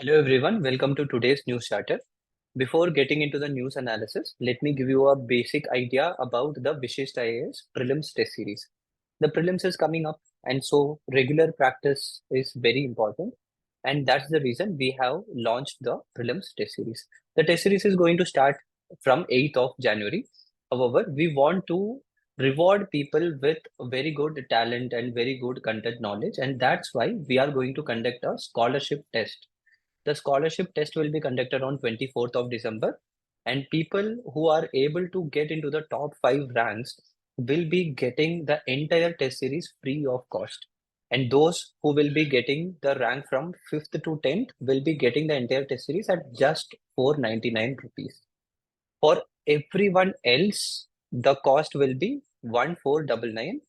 Hello everyone, welcome to today's news starter. Before getting into the news analysis, let me give you a basic idea about the Vishishta IAS Prelims test series. The prelims is coming up, and so regular practice is very important, and that's the reason we have launched the Prelims test series. The test series is going to start from 8th of January. However, we want to reward people with very good talent and very good content knowledge, and that's why we are going to conduct a scholarship test. The scholarship test will be conducted on 24th of December, and people who are able to get into the top 5 ranks will be getting the entire test series free of cost. And those who will be getting the rank from 5th to 10th will be getting the entire test series at just 499 rupees. For everyone else, the cost will be 1499.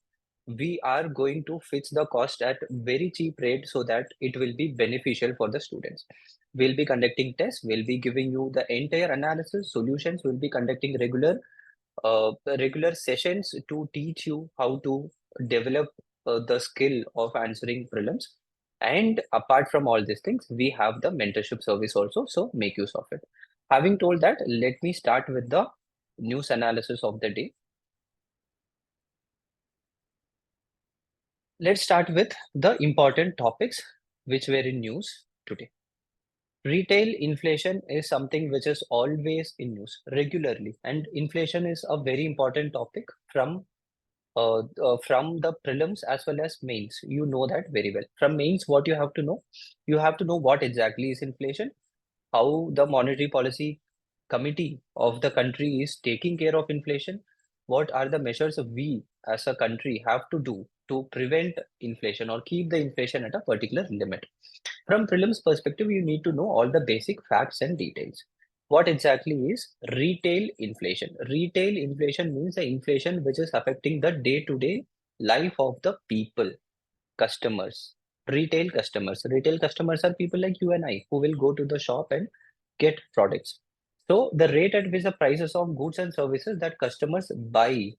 We are going to fix the cost at very cheap rate so that it will be beneficial for the students. We'll be conducting tests, we'll be giving you the entire analysis solutions, we'll be conducting regular sessions to teach you how to develop the skill of answering prelims. And apart from all these things, we have the mentorship service also, so make use of it. Having told that, let me start with the news analysis of the day. Let's start with the important topics which were in news today. Retail inflation is something which is always in news regularly, and inflation is a very important topic from the prelims as well as mains. You know that very well. From mains, what you have to know what exactly is inflation, how the monetary policy committee of the country is taking care of inflation, what are the measures we as a country have to do to prevent inflation or keep the inflation at a particular limit. From prelims perspective, you need to know all the basic facts and details. What exactly is retail inflation? Retail inflation means the inflation which is affecting the day-to-day life of the people, customers, retail customers. Retail customers are people like you and I who will go to the shop and get products. So the rate at which the prices of goods and services that customers buy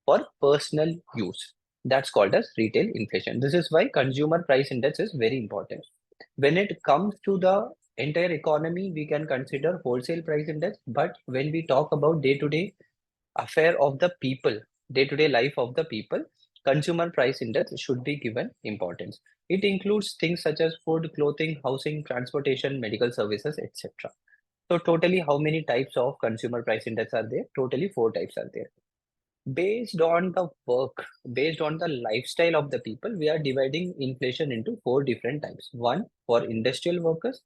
for personal use, that's called as retail inflation. This is why consumer price index is very important. When it comes to the entire economy, we can consider wholesale price index, but when we talk about day-to-day affair of the people, day-to-day life of the people, consumer price index should be given importance. It includes things such as food, clothing, housing, transportation, medical services, etc. So totally how many types of consumer price index are there? Totally 4 types are there. Based on the work, based on the lifestyle of the people, we are dividing inflation into 4 different types. One for industrial workers,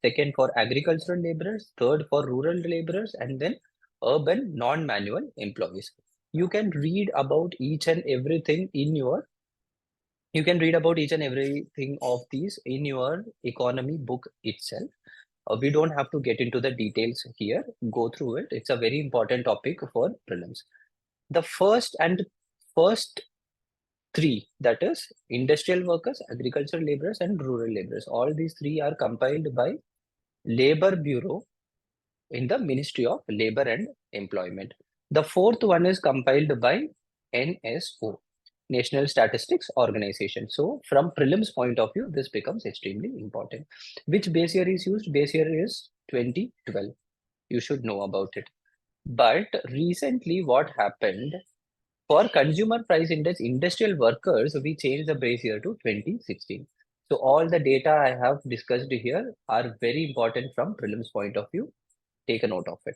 second for agricultural laborers, third for rural laborers, and then urban non-manual employees. You can read about each and everything in your you can read about each and everything of these in your economy book itself. We don't have to get into the details here. Go through it. It's a very important topic for prelims. The first three, that is industrial workers, agricultural laborers, and rural laborers. All these three are compiled by Labor Bureau in the Ministry of Labor and Employment. The fourth one is compiled by NSO, National Statistics Organization. So from prelims point of view, this becomes extremely important. Which base year is used? Base year is 2012. You should know about it. But recently what happened, for consumer price index, industrial workers, we changed the base year to 2016. So all the data I have discussed here are very important from prelims point of view. Take a note of it.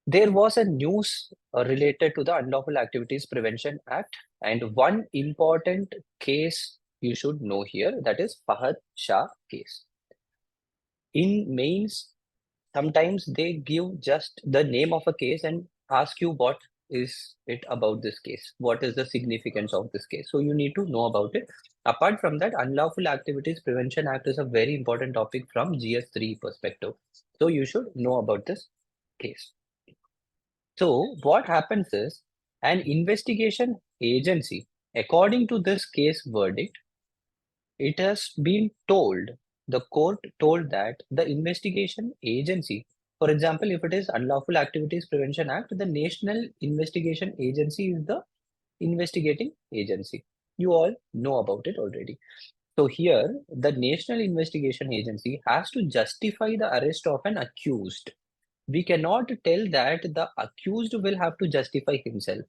There was a news related to the Unlawful Activities Prevention Act, and one important case you should know here, that is Fahad Shah case. In mains, sometimes they give just the name of a case and ask you what is it about this case, what is the significance of this case. So you need to know about it. Apart from that, Unlawful Activities Prevention Act is a very important topic from GS3 perspective. So you should know about this case. So what happens is, an investigation agency, according to this case verdict, it has been told, the court told that the investigation agency, for example, if it is Unlawful Activities Prevention Act, the National Investigation Agency is the investigating agency. You all know about it already. So here, the National Investigation Agency has to justify the arrest of an accused. We cannot tell that the accused will have to justify himself.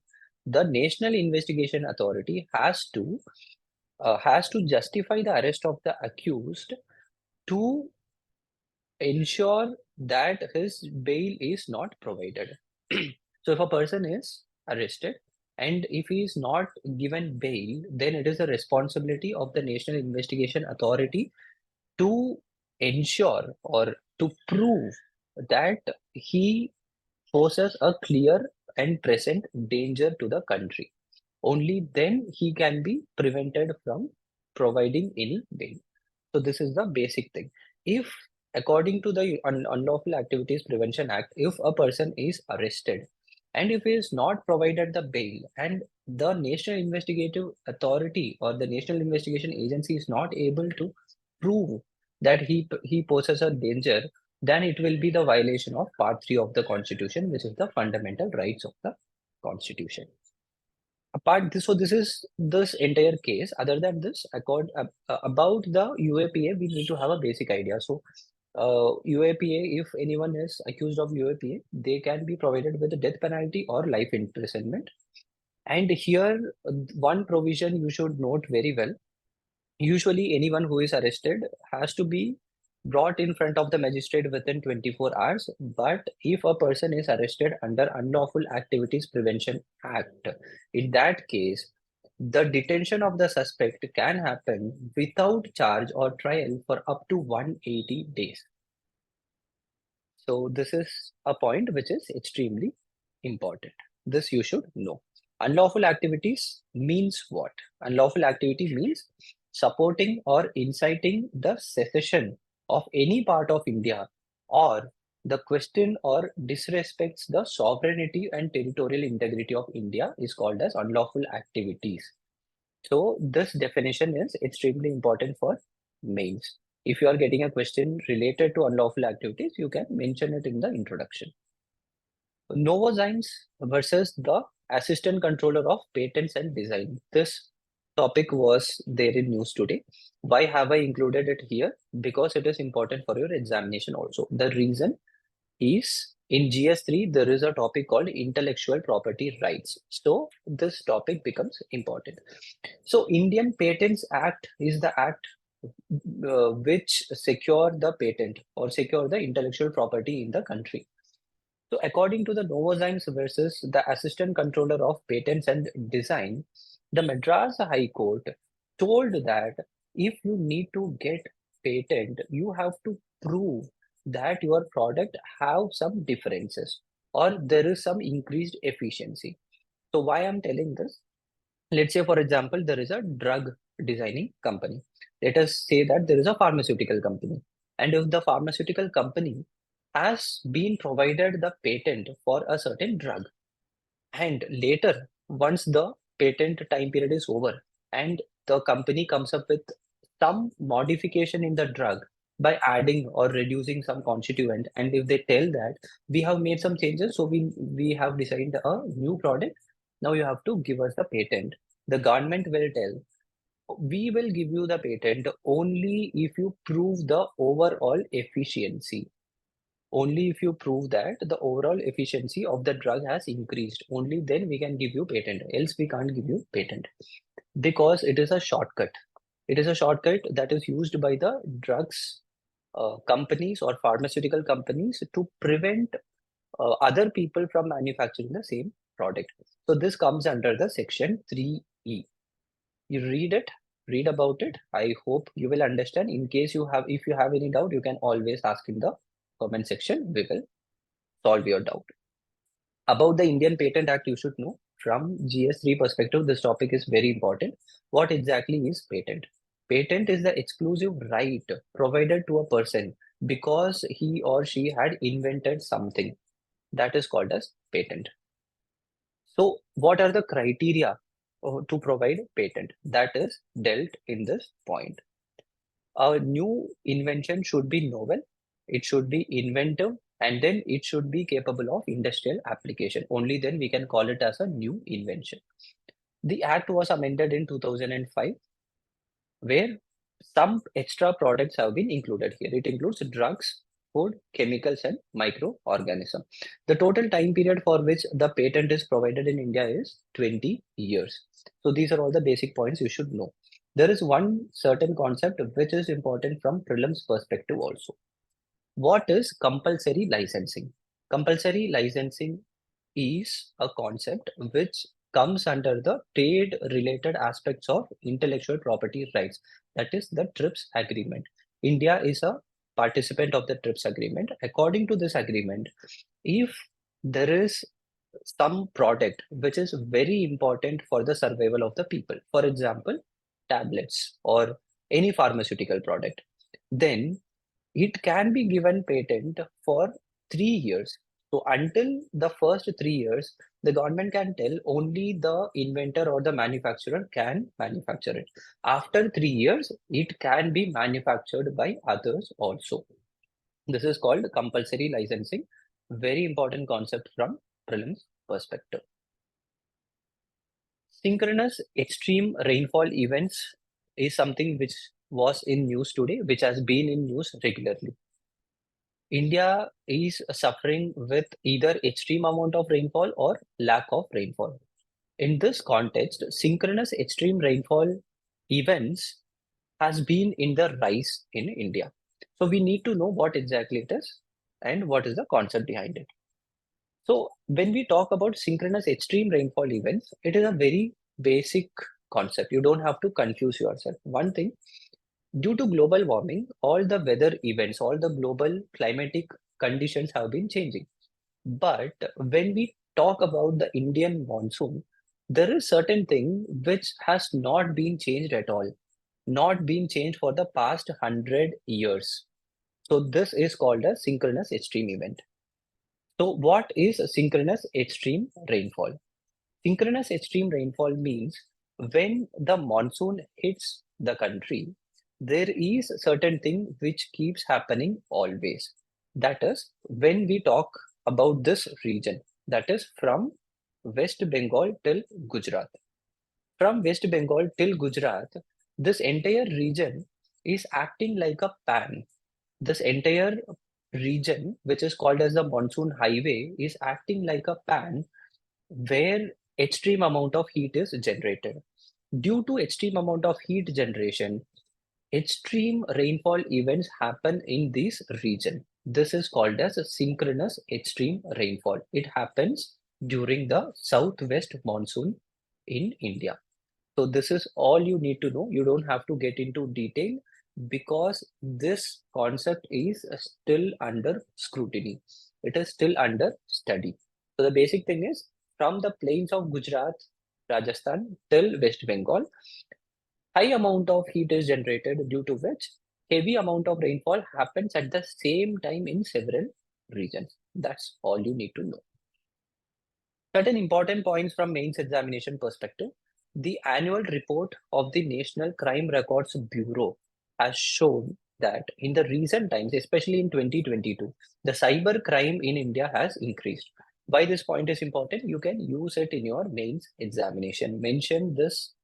The National Investigation Authority has to justify the arrest of the accused to ensure that his bail is not provided. So if a person is arrested and if he is not given bail, then it is the responsibility of the National Investigation Authority to ensure or to prove that he poses a clear and present danger to the country. Only then he can be prevented from providing any bail. So this is the basic thing. If according to the Unlawful Activities Prevention Act, if a person is arrested and if he is not provided the bail and the National Investigative Authority or the National Investigation Agency is not able to prove that he poses a danger, then it will be the violation of Part 3 of the Constitution, which is the fundamental rights of the Constitution. Apart this, so this is this entire case. Other than this, about the UAPA, we need to have a basic idea. So, UAPA, if anyone is accused of UAPA, they can be provided with a death penalty or life imprisonment. And here, one provision you should note very well. Usually, anyone who is arrested has to be brought in front of the magistrate within 24 hours. But if a person is arrested under Unlawful Activities Prevention Act, in that case, the detention of the suspect can happen without charge or trial for up to 180 days. So this is a point which is extremely important. This you should know. Unlawful activities means what? Unlawful activity means supporting or inciting the secession of any part of India or the question or disrespects the sovereignty and territorial integrity of India is called as unlawful activities. So this definition is extremely important for mains. If you are getting a question related to unlawful activities, you can mention it in the introduction. Novozymes versus the Assistant Controller of Patents and Design. This topic was there in news today. Why have I included it here? Because it is important for your examination also. The reason is in GS3, there is a topic called intellectual property rights. So this topic becomes important. So Indian Patents Act is the act which secure the patent or secure the intellectual property in the country. So according to the Novozymes versus the Assistant Controller of Patents and Design, the Madras High Court told that if you need to get patent, you have to prove that your product have some differences or there is some increased efficiency. So why I'm telling this? Let's say, for example, there is a drug designing company. Let us say that there is a pharmaceutical company. And if the pharmaceutical company has been provided the patent for a certain drug, and later, once the patent time period is over, and the company comes up with some modification in the drug by adding or reducing some constituent, and if they tell that we have made some changes, so we have designed a new product, now you have to give us the patent. The government will tell, we will give you the patent only if you prove the overall efficiency. Only if you prove that the overall efficiency of the drug has increased, only then we can give you patent. Else we can't give you patent because it is a shortcut. It is a shortcut that is used by the drugs companies or pharmaceutical companies to prevent other people from manufacturing the same product. So this comes under the section 3E. You read about it. I hope you will understand. In case you have, if you have any doubt, you can always ask in the comment section. We will solve your doubt. About the Indian Patent Act, you should know from GS3 perspective, this topic is very important. What exactly is patent? Patent is the exclusive right provided to a person because he or she had invented something. That is called as patent. So what are the criteria to provide patent? That is dealt in this point. A new invention should be novel, it should be inventive, and then it should be capable of industrial application. Only then we can call it as a new invention. The act was amended in 2005, where Some extra products have been included here. It includes drugs, food, chemicals, and microorganisms. The total time period for which the patent is provided in India is 20 years. So these are all the basic points you should know. There is one certain concept which is important from prelims perspective also. What is compulsory licensing? Compulsory licensing is a concept which comes under the trade related aspects of intellectual property rights. That is the TRIPS agreement. India is a participant of the TRIPS agreement. According to this agreement, if there is some product which is very important for the survival of the people, for example, tablets or any pharmaceutical product, then it can be given patent for 3 years. So until the first 3 years, the government can tell only the inventor or the manufacturer can manufacture it. After 3 years, it can be manufactured by others also. This is called compulsory licensing. Very important concept from prelims perspective. Synchronous extreme rainfall events is something which was in news today, which has been in news regularly. India is suffering with either extreme amount of rainfall or lack of rainfall. In this context, synchronous extreme rainfall events has been in the rise in India. So we need to know what exactly it is and what is the concept behind it. So when we talk about synchronous extreme rainfall events, it is a very basic concept. You don't have to confuse yourself. One thing, due to global warming, all the weather events, all the global climatic conditions have been changing. But when we talk about the Indian monsoon, there is certain thing which has not been changed at all, not been changed for the past 100 years. So this is called a synchronous extreme event. So what is a synchronous extreme rainfall? Synchronous extreme rainfall means when the monsoon hits the country, there is a certain thing which keeps happening always. That is, when we talk about this region, that is from West Bengal till Gujarat. From West Bengal till Gujarat, this entire region is acting like a pan. This entire region, which is called as the monsoon highway, is acting like a pan where extreme amount of heat is generated. Due to extreme amount of heat generation, extreme rainfall events happen in this region. This is called as a synchronous extreme rainfall. It happens during the southwest monsoon in India. So this is all you need to know. You don't have to get into detail because this concept is still under scrutiny. It is still under study. So the basic thing is from the plains of Gujarat, Rajasthan till West Bengal, high amount of heat is generated due to which heavy amount of rainfall happens at the same time in several regions. That's all you need to know. Certain important points from mains examination perspective. The annual report of the National Crime Records Bureau has shown that in the recent times, especially in 2022, the cyber crime in India has increased. Why this point is important? You can use it in your mains examination. Mention this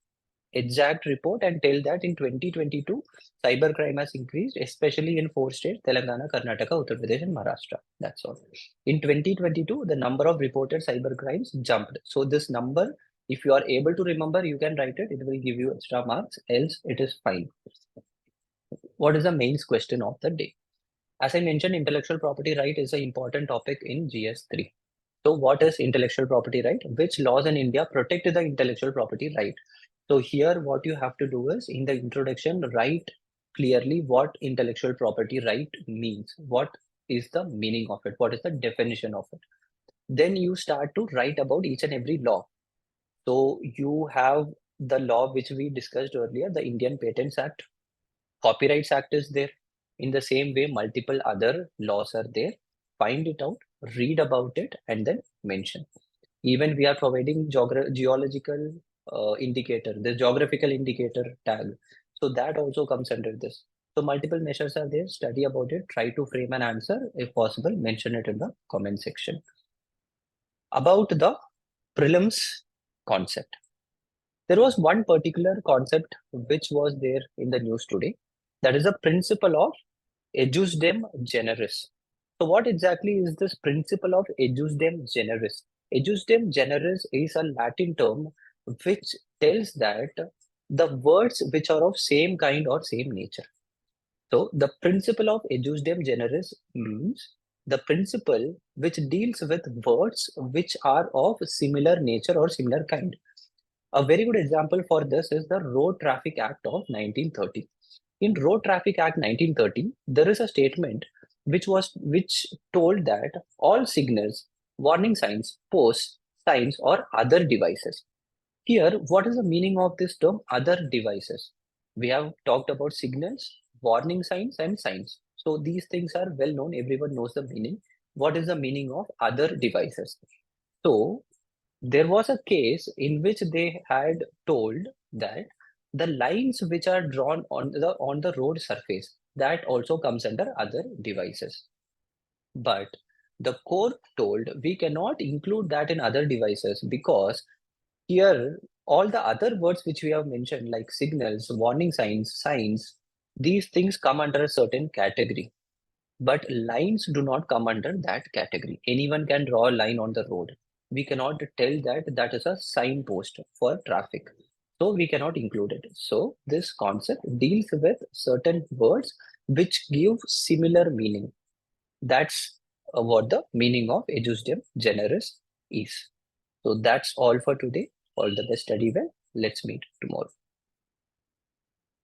exact report and tell that in 2022, cybercrime has increased, especially in four states, Telangana, Karnataka, Uttar Pradesh, and Maharashtra. That's all. In 2022, the number of reported cybercrimes jumped. So this number, if you are able to remember, you can write it. It will give you extra marks, else it is fine. What is the main question of the day? As I mentioned, intellectual property right is an important topic in GS3. So what is intellectual property right? Which laws in India protect the intellectual property right? So here what you have to do is in the introduction, write clearly what intellectual property right means. What is the meaning of it? What is the definition of it? Then you start to write about each and every law. So you have the law which we discussed earlier, the Indian Patents Act, Copyrights Act is there. In the same way, multiple other laws are there. Find it out, read about it, and then mention. Even we are providing geological indicator, the geographical indicator tag. So that also comes under this. So multiple measures are there. Study about it. Try to frame an answer. If possible, mention it in the comment section. About the prelims concept. There was one particular concept which was there in the news today. That is a principle of ejus dem generis. So what exactly is this principle of ejus dem generis? Ejus dem generis is a Latin term which tells that the words which are of same kind or same nature. So the principle of ejus dem generis means the principle which deals with words which are of similar nature or similar kind. A very good example for this is the Road Traffic Act of 1930. In Road Traffic Act 1930, there is a statement which told that all signals, warning signs, posts, signs, or other devices. Here, what is the meaning of this term other devices? We have talked about signals, warning signs, and signs. So these things are well known, everyone knows the meaning. What is the meaning of other devices? So there was a case in which they had told that the lines which are drawn on the road surface, that also comes under other devices. But the court told we cannot include that in other devices because here all the other words which we have mentioned like signals, warning signs, signs, these things come under a certain category. But lines do not come under that category. Anyone can draw a line on the road. We cannot tell that that is a signpost for traffic. So we cannot include it. So this concept deals with certain words which give similar meaning. That's what the meaning of ejus dem generis is. So that's all for today. All the best, study well. Let's meet tomorrow.